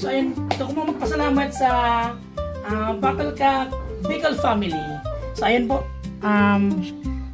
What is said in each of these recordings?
So ayun, gusto ko magpasalamat sa Battlecat Bicol family. So ayun po,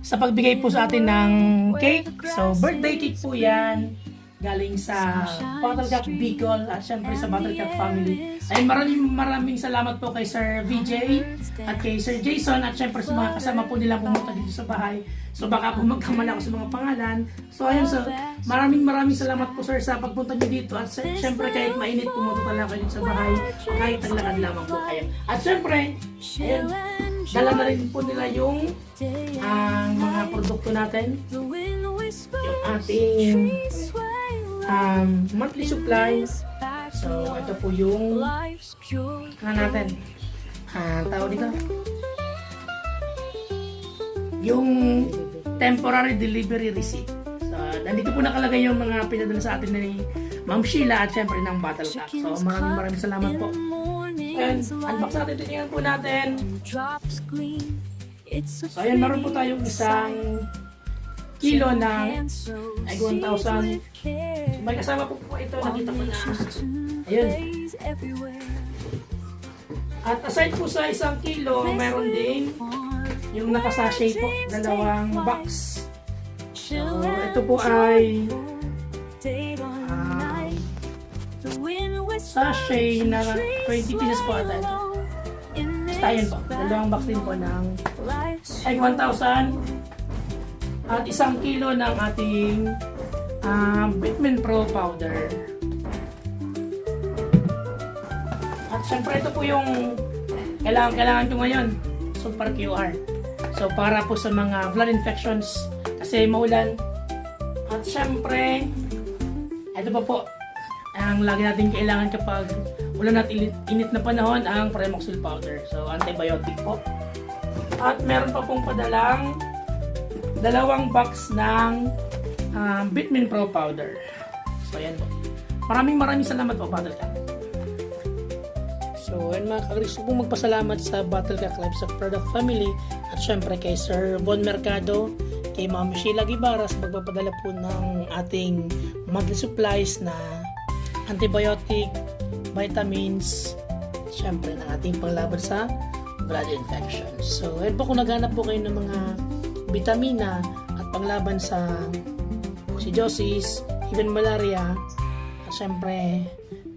sa pagbigay po sa atin ng cake. So birthday cake po yan. Galing sa Battlecat Bicol at syempre sa Battlecat family. Ayun, maraming salamat po kay Sir VJ at kay Sir Jason at syempre sa mga kasama po nilang pumunta dito sa bahay. So baka po magkamali ako sa mga pangalan. So ayun, so maraming salamat po sir sa pagpunta niyo dito at syempre kahit mainit pumunta talaga kayo dito sa bahay kahit ang lakad lamang po kayo. At syempre, ayun, dala na rin po nila yung mga produkto natin. Yung ating monthly supplies. So ito po yung natin. Tawag dito. Yung temporary delivery receipt. So nandito po nakalagay yung mga pinadala sa atin ni Ma'am Sheila at syempre ng Battlecat. So maraming salamat po. And unbox natin, tingnan po natin. So ayan, meron po tayong isang kilo ng 1,000. May kasama po ito, nakita ko na. Ayun. At aside po sa isang kilo, meron din yung nakasashay po, 2 box. So ito po ay sachet na 20 pieces po ata ito. Basta yun po, 2 box din po ng egg 1,000 at 1 kilo ng ating Vitamin Pro powder. At syempre ito po yung kailangan ko ngayon, Super QR. So para po sa mga blood infections kasi maulan. At syempre ito pa po ang lagi natin kailangan kapag ulan at init na panahon, ang Premoxil powder. So antibiotic po. At meron pa pong padalang 2 box ng Vitamin Pro powder. So ayan po. Maraming salamat po Battlecat. So ayan mga kagris, gusto pong magpasalamat sa Battlecat Livestock Product Family at syempre kay Sir Bon Mercado, kay Ma'am Sheila Guevara sa pagpapadala po ng ating monthly supplies na antibiotic, vitamins, syempre ng ating panglaban sa blood infections. So ayan po, kung naghanap po kayo ng mga vitamina at panglaban sa coccidiosis, even malaria, at syempre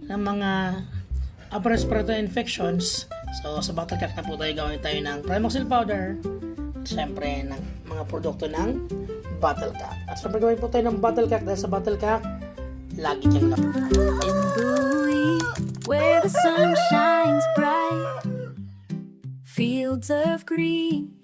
ng mga upper respiratory infections. So sa Battlecat na po gawin tayo ng Premoxil powder at syempre ng mga produkto ng Battlecat. At syempre gawin po tayo ng Battlecat dahil sa Battlecat lagi kang lang. In Bowie, where the sun shines bright, fields of green,